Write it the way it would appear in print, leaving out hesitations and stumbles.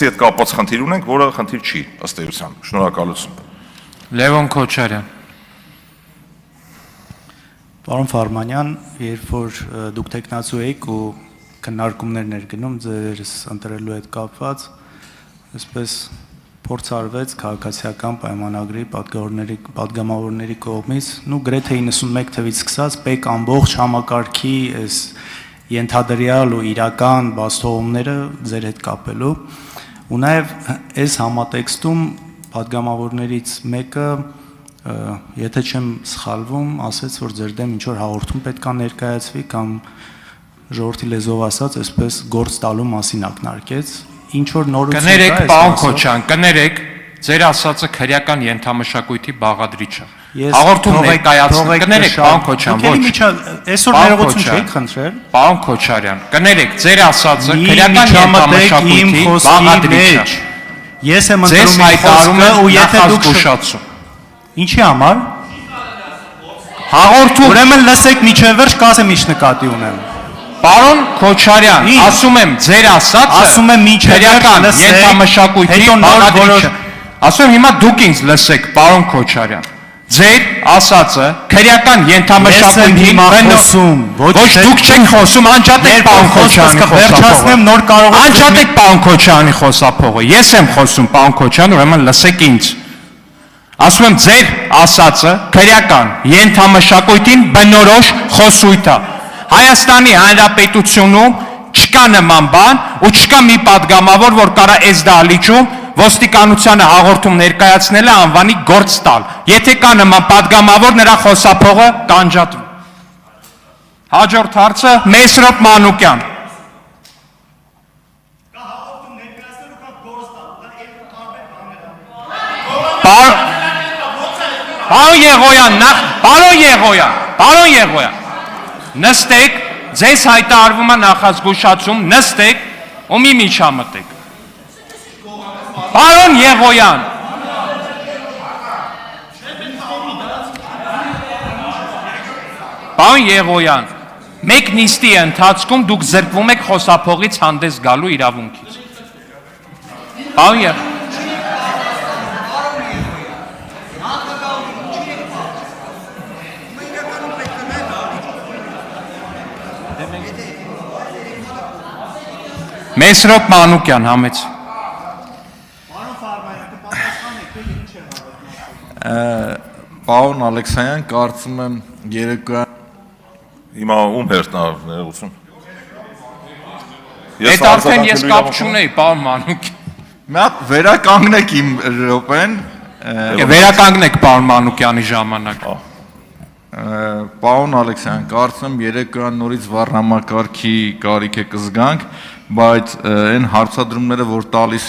Հետ կապված խնդիր ունենք, որը խնդիր չի, ըստ էության։ Շնորհակալություն։ Լևոն Քոչարյան։ Պարոն Ֆարմանյան, երբ որ դուք տեխնացու եք ու քննարկումներ ներգնում ձեզ ընտրելու հետ կապված, այսպես փորձ արվեց քաղաքացիական պայմանագրի պատգամավորների կողմից, գրեթե 91 թվից սկսած պետք ամբողջ համակարգի այս ենթադրյալ ու իրական բացթողումները ձեր հետ կապելու, ու նաև այս համատեքստում պատգամավորներից մեկը, եթե չեմ սխալվում, ասեց, որ ձեր դեմ ինչ-որ հաղորդում պետք է ներկայացվի կամ ժողովրդի լեզվով ասած, այսպես գործ տալու մասին ակնարկեց, ինչ-որ նորություն կա։ Կներեք, պարոն Քոչարյան, կներեք, ձեր ասածը քրեական ենթամշակույթի բաղադրիչ է։ Հաղորդում ներկայացնում, կներեք, պարոն Քոչարյան, ոչ։ Այսօր ներողություն չեք խնդրել։ Պարոն Քոչարյան, կներեք, ձեր ասածը քրեական ենթամշակույթի բաղադրիչ է։ Ես եմ Ձեզ ընտրում հայտարարում եմ ու եթե դուք նախազգուշացում։ Ինչի համար։ Հաղորդում։ Ուրեմն լսեք միջև վերջ, կասեմ ինչ նկատի ունեմ։ Պարոն Քոչարյան, ասում եմ ձեր ասածը ասում եմ միջև քրեական ենթամշակույթի բաղադրիչ է։ Ասում եմ հիմա դուք ինձ լսեք, պարոն Քոչարյան։ Ձեր ասածը քրեական ենթամշակույթի ոչ դուք չեք խոսում, անջատեք պարոն Քոչարյանի վերջացնեմ նոր կարող եք անջատեք պարոն Քոչարյանի խոսափողը։ Ես եմ խոսում, պարոն Քոչարյան, ուրեմն լսեք ինձ։ Ասում եմ ձեր ասածը քրեական ենթամշակույթին բնորոշ խոսույթ է։ Հայաստանի Հանրապետությունում չկա նման բան ու չկա մի պատգամավոր, որ կարա այս դահլիճում ոստիկանությանը հաղորդում ներկայացնելը անվանի գործ տալ։ Եթե կա նման պատգամավոր, նրա խոսափողը կանջատվի։ Հաջորդ հարցը Մեսրոպ Մանուկյան։ Պարոն Եղոյան, նստեք, ձեզ հայտարարվում է նախազգուշացում, նստեք ու մի միջամտեք։ Պարոն Եղոյան, Պարոն Եղոյան, մեկ նիստի ընթացքում դուք զրկվում եք խոսափողից հանդես գալու իրավունքից։ Պարոն Եղոյան, Մեսրոպ Մանուկյան, համեց։ Պարոն Ալեքսանյան, կարծում եմ երեկոյան Հիմա ում հերթն է ներողություն։ Այդ արդեն ես կապ չունեի, պարոն Մանուկյան։ Վերականգնեք իմ րոպեն։ Վերականգնեք պարոն Մանուկյանի ժամանակ։ Պարոն Ալեքսանյան, կարծում եմ երեկոյան նորից վառ համակարգի կարիք է կզգանք, բայց այն հարցադրումները, որ տալիս